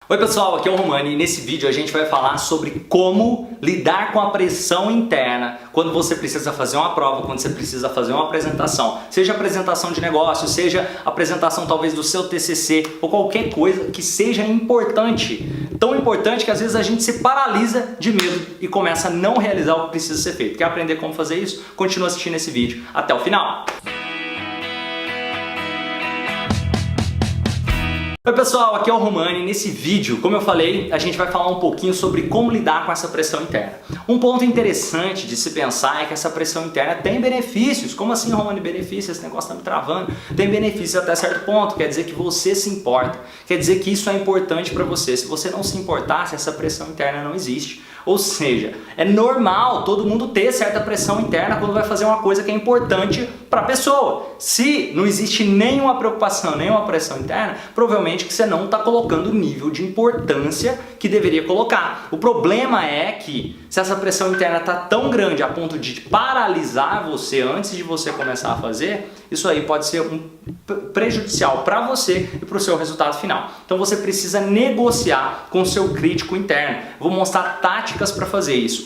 Oi pessoal, aqui é o Romani e nesse vídeo a gente vai falar sobre como lidar com a pressão interna quando você precisa fazer uma prova, quando você precisa fazer uma apresentação, seja apresentação de negócio, seja apresentação talvez do seu TCC ou qualquer coisa que seja importante, tão importante que às vezes a gente se paralisa de medo e começa a não realizar o que precisa ser feito. Quer aprender como fazer isso? Continua assistindo esse vídeo até o final. Oi pessoal, aqui é o Romani e nesse vídeo, como eu falei, a gente vai falar um pouquinho sobre como lidar com essa pressão interna. Um ponto interessante de se pensar é que essa pressão interna tem benefícios. Como assim, Romani, benefícios? Esse negócio está me travando. Tem benefícios até certo ponto, quer dizer que você se importa, quer dizer que isso é importante para você. Se você não se importasse, essa pressão interna não existe. Ou seja, é normal todo mundo ter certa pressão interna quando vai fazer uma coisa que é importante para a pessoa. Se não existe nenhuma preocupação, nenhuma pressão interna, provavelmente que você não está colocando o nível de importância que deveria colocar. O problema é que se essa pressão interna está tão grande a ponto de paralisar você antes de você começar a fazer, isso aí pode ser prejudicial para você e para o seu resultado final. Então você precisa negociar com o seu crítico interno. Vou mostrar táticas para fazer isso.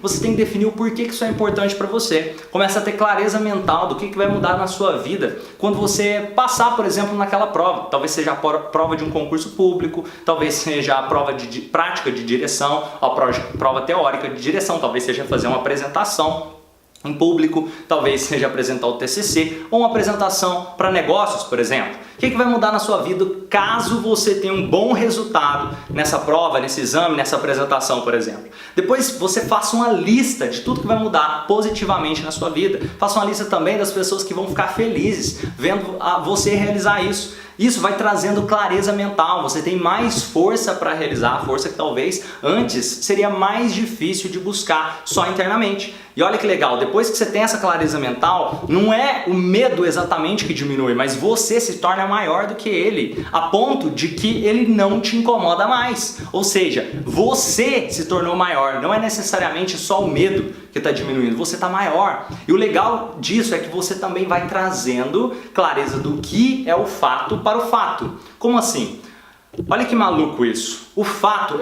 Você tem que definir o porquê que isso é importante para você. Começa a ter clareza mental do que vai mudar na sua vida quando você passar, por exemplo, naquela prova. Talvez seja a prova de um concurso público, talvez seja a prova de prática de direção, a prova teórica de direção, talvez seja fazer uma apresentação em público, talvez seja apresentar o TCC ou uma apresentação para negócios, por exemplo. O que vai mudar na sua vida caso você tenha um bom resultado nessa prova, nesse exame, nessa apresentação, por exemplo? Depois você faça uma lista de tudo que vai mudar positivamente na sua vida. Faça uma lista também das pessoas que vão ficar felizes vendo você realizar isso. Isso vai trazendo clareza mental, você tem mais força para realizar, força que talvez antes seria mais difícil de buscar só internamente. E olha que legal, depois que você tem essa clareza mental, não é o medo exatamente que diminui, mas você se torna maior do que ele, a ponto de que ele não te incomoda mais. Ou seja, você se tornou maior, não é necessariamente só o medo que está diminuindo, você está maior. E o legal disso é que você também vai trazendo clareza do que é o fato para o fato. Como assim? Olha que maluco isso. O fato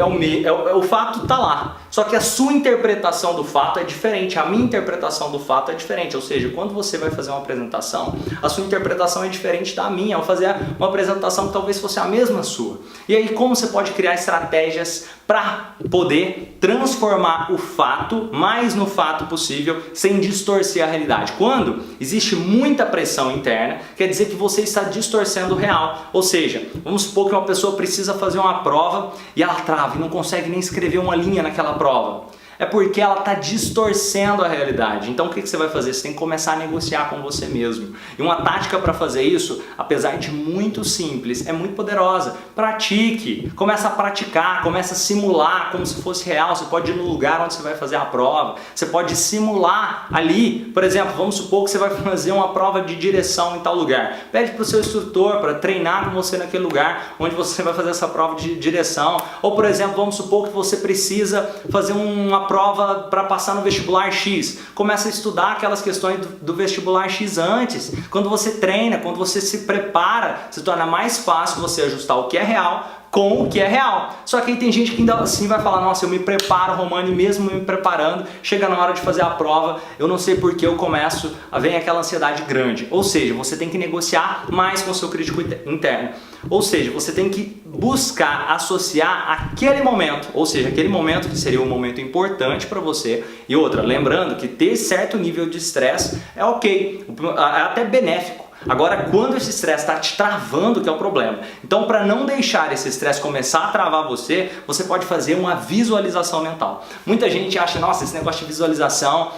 o fato tá lá. Só que a sua interpretação do fato é diferente. A minha interpretação do fato é diferente. Ou seja, quando você vai fazer uma apresentação, a sua interpretação é diferente da minha. Eu vou fazer uma apresentação que talvez fosse a mesma sua. E aí como você pode criar estratégias para poder transformar o fato mais no fato possível, sem distorcer a realidade? Quando existe muita pressão interna, quer dizer que você está distorcendo o real. Ou seja, vamos supor que uma pessoa precisa fazer uma prova e ela trava e não consegue nem escrever uma linha naquela prova. É porque ela está distorcendo a realidade. Então o que você vai fazer? Você tem que começar a negociar com você mesmo. E uma tática para fazer isso, apesar de muito simples, é muito poderosa. Pratique, começa a praticar, começa a simular como se fosse real. Você pode ir no lugar onde você vai fazer a prova, você pode simular ali. Por exemplo, vamos supor que você vai fazer uma prova de direção em tal lugar. Pede para o seu instrutor para treinar com você naquele lugar onde você vai fazer essa prova de direção. Ou por exemplo, vamos supor que você precisa fazer uma prova para passar no vestibular X. Começa a estudar aquelas questões do vestibular X antes. Quando você treina, quando você se prepara, se torna mais fácil você ajustar o que é real com o que é real. Só que aí tem gente que ainda assim vai falar: nossa, eu me preparo, Romani, mesmo me preparando, chega na hora de fazer a prova, eu não sei porque eu começo a vir aquela ansiedade grande. Ou seja, você tem que negociar mais com o seu crítico interno. Ou seja, você tem que buscar associar aquele momento, ou seja, aquele momento que seria um momento importante para você. E outra, lembrando que ter certo nível de estresse é ok, é até benéfico. Agora, quando esse estresse está te travando, que é o problema. Então, para não deixar esse estresse começar a travar você, você pode fazer uma visualização mental. Muita gente acha: nossa, esse negócio de visualização,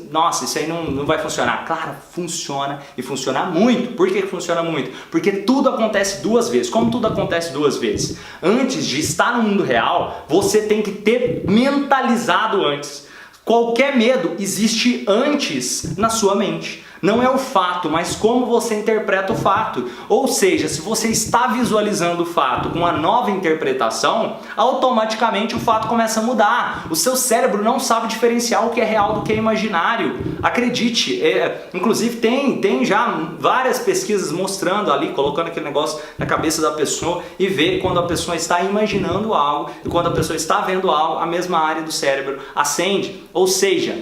nossa, isso aí não vai funcionar. Claro, funciona e funciona muito. Por que funciona muito? Porque tudo acontece duas vezes. Como tudo acontece duas vezes? Antes de estar no mundo real, você tem que ter mentalizado antes. Qualquer medo existe antes na sua mente. Não é o fato, mas como você interpreta o fato. Ou seja, se você está visualizando o fato com uma nova interpretação, automaticamente o fato começa a mudar. O seu cérebro não sabe diferenciar o que é real do que é imaginário. Acredite, inclusive tem já várias pesquisas mostrando ali, colocando aquele negócio na cabeça da pessoa e ver quando a pessoa está imaginando algo e quando a pessoa está vendo algo, a mesma área do cérebro acende. Ou seja,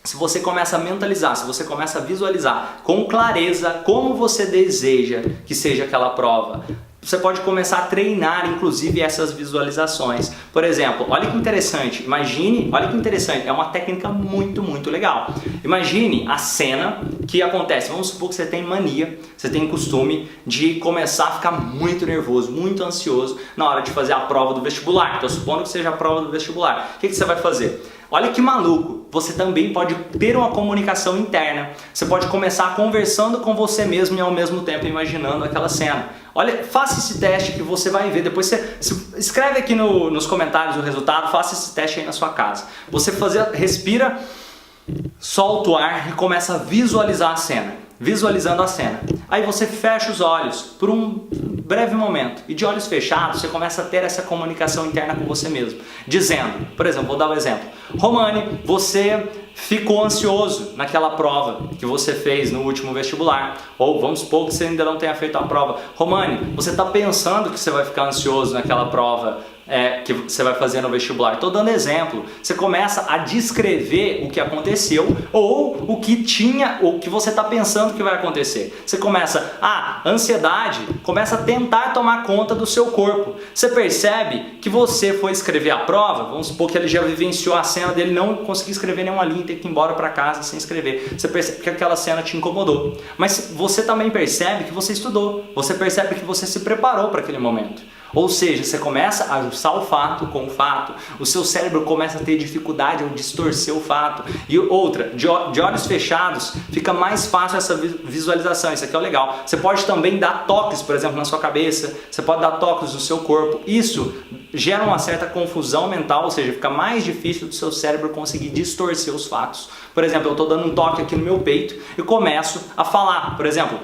se você começa a mentalizar, se você começa a visualizar com clareza como você deseja que seja aquela prova, você pode começar a treinar, inclusive, essas visualizações. Por exemplo, olha que interessante, olha que interessante, é uma técnica muito legal. Imagine a cena que acontece, vamos supor que você tem mania, você tem costume de começar a ficar muito nervoso, muito ansioso na hora de fazer a prova do vestibular. Estou supondo que seja a prova do vestibular. O que você vai fazer? Olha que maluco, você também pode ter uma comunicação interna. Você pode começar conversando com você mesmo e ao mesmo tempo imaginando aquela cena. Olha, faça esse teste que você vai ver. Depois você escreve aqui nos comentários o resultado, faça esse teste aí na sua casa. Você respira, solta o ar e começa a visualizar a cena. Visualizando a cena. Aí você fecha os olhos por um breve momento e de olhos fechados você começa a ter essa comunicação interna com você mesmo, dizendo, por exemplo, vou dar um exemplo: Romani, você ficou ansioso naquela prova que você fez no último vestibular, ou vamos supor que você ainda não tenha feito a prova. Romani, você está pensando que você vai ficar ansioso naquela prova que você vai fazer no vestibular. Estou dando exemplo. Você começa a descrever o que aconteceu ou o que você está pensando que vai acontecer. Você começa, ansiedade, começa a tentar tomar conta do seu corpo. Você percebe que você foi escrever a prova, vamos supor que ele já vivenciou a cena dele não conseguir escrever nenhuma linha, ter que ir embora para casa sem escrever. Você percebe que aquela cena te incomodou. Mas você também percebe que você estudou. Você percebe que você se preparou para aquele momento. Ou seja, você começa a ajustar o fato com o fato, o seu cérebro começa a ter dificuldade ao distorcer o fato. E outra, de olhos fechados, fica mais fácil essa visualização, isso aqui é o legal. Você pode também dar toques, por exemplo, na sua cabeça, você pode dar toques no seu corpo. Isso gera uma certa confusão mental, ou seja, fica mais difícil do seu cérebro conseguir distorcer os fatos. Por exemplo, eu estou dando um toque aqui no meu peito e começo a falar, por exemplo,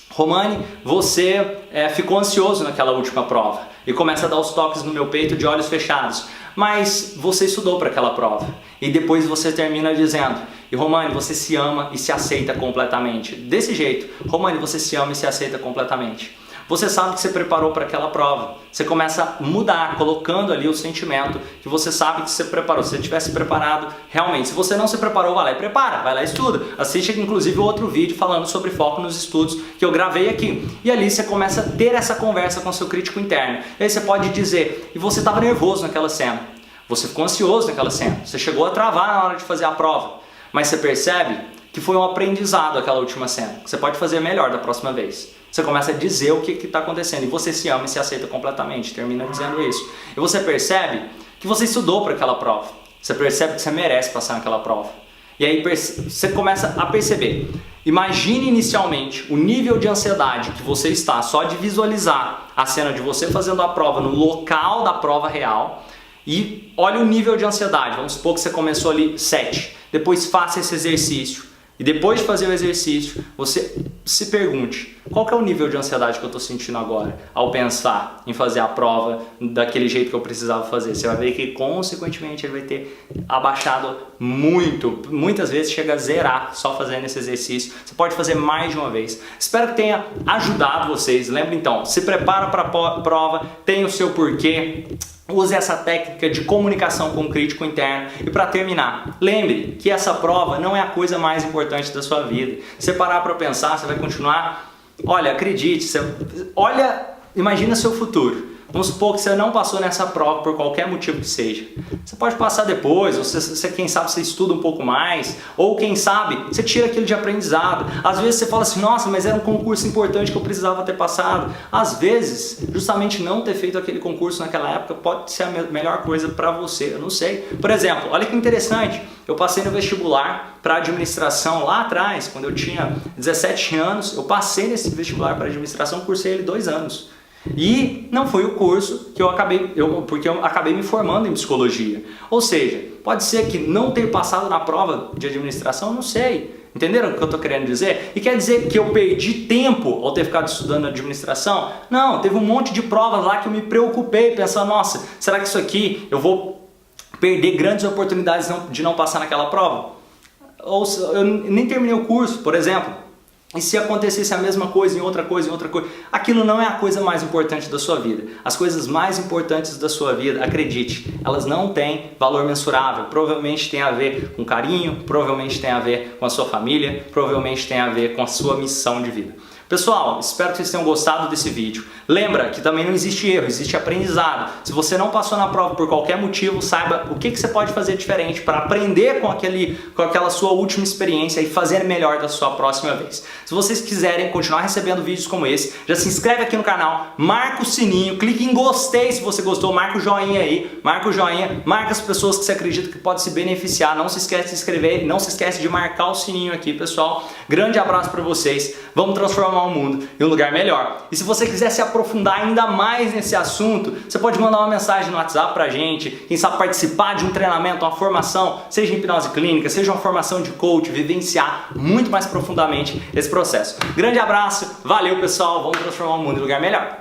Romani, você ficou ansioso naquela última prova e começa a dar os toques no meu peito de olhos fechados, mas você estudou para aquela prova e depois você termina dizendo: e Romani, você se ama e se aceita completamente. Desse jeito, Romani, você se ama e se aceita completamente. Você sabe que você preparou para aquela prova. Você começa a mudar, colocando ali o sentimento que você sabe que você preparou. Se você tivesse preparado realmente. Se você não se preparou, vai lá e prepara, vai lá e estuda. Assiste inclusive outro vídeo falando sobre foco nos estudos que eu gravei aqui. E ali você começa a ter essa conversa com o seu crítico interno. E aí você pode dizer, e você estava nervoso naquela cena. Você ficou ansioso naquela cena. Você chegou a travar na hora de fazer a prova. Mas você percebe que foi um aprendizado aquela última cena. Você pode fazer melhor da próxima vez. Você começa a dizer o que está acontecendo e você se ama e se aceita completamente, termina dizendo isso. E você percebe que você estudou para aquela prova, você percebe que você merece passar naquela prova. E aí você começa a perceber. Imagine inicialmente o nível de ansiedade que você está só de visualizar a cena de você fazendo a prova no local da prova real e olha o nível de ansiedade. Vamos supor que você começou ali 7, depois faça esse exercício. E depois de fazer o exercício, você se pergunte, qual que é o nível de ansiedade que eu estou sentindo agora ao pensar em fazer a prova daquele jeito que eu precisava fazer? Você vai ver que consequentemente ele vai ter abaixado muito, muitas vezes chega a zerar só fazendo esse exercício. Você pode fazer mais de uma vez. Espero que tenha ajudado vocês. Lembre então, se prepara para a prova, tem o seu porquê. Use essa técnica de comunicação com o crítico interno. E para terminar, lembre que essa prova não é a coisa mais importante da sua vida. Se você parar para pensar, você vai continuar. Olha, acredite, imagina seu futuro. Vamos supor que você não passou nessa prova por qualquer motivo que seja. Você pode passar depois, ou você, quem sabe você estuda um pouco mais, ou quem sabe você tira aquilo de aprendizado. Às vezes você fala assim, nossa, mas era um concurso importante que eu precisava ter passado. Às vezes, justamente não ter feito aquele concurso naquela época pode ser a melhor coisa para você, eu não sei. Por exemplo, olha que interessante, eu passei no vestibular para administração lá atrás, quando eu tinha 17 anos, eu passei nesse vestibular para administração, cursei ele 2 anos. E não foi o curso que porque eu acabei me formando em psicologia. Ou seja, pode ser que não ter passado na prova de administração, não sei. Entenderam o que eu estou querendo dizer? E quer dizer que eu perdi tempo ao ter ficado estudando administração? Não, teve um monte de provas lá que eu me preocupei, pensando, nossa, será que isso aqui eu vou perder grandes oportunidades de não passar naquela prova? Ou eu nem terminei o curso, por exemplo. E se acontecesse a mesma coisa em outra coisa, aquilo não é a coisa mais importante da sua vida. As coisas mais importantes da sua vida, acredite, elas não têm valor mensurável. Provavelmente tem a ver com carinho, provavelmente tem a ver com a sua família, provavelmente tem a ver com a sua missão de vida. Pessoal, espero que vocês tenham gostado desse vídeo. Lembra que também não existe erro, existe aprendizado. Se você não passou na prova por qualquer motivo, saiba o que você pode fazer diferente para aprender com aquela sua última experiência e fazer melhor da sua próxima vez. Se vocês quiserem continuar recebendo vídeos como esse, já se inscreve aqui no canal, marca o sininho, clique em gostei se você gostou, marca o joinha aí, marca as pessoas que você acredita que pode se beneficiar, não se esquece de se inscrever, não se esquece de marcar o sininho aqui, pessoal. Grande abraço para vocês, vamos transformar o mundo em um lugar melhor. E se você quiser se aprofundar ainda mais nesse assunto, você pode mandar uma mensagem no WhatsApp pra gente, quem sabe participar de um treinamento, uma formação, seja em hipnose clínica, seja uma formação de coach, vivenciar muito mais profundamente esse processo. Grande abraço, valeu pessoal, vamos transformar o mundo em um lugar melhor.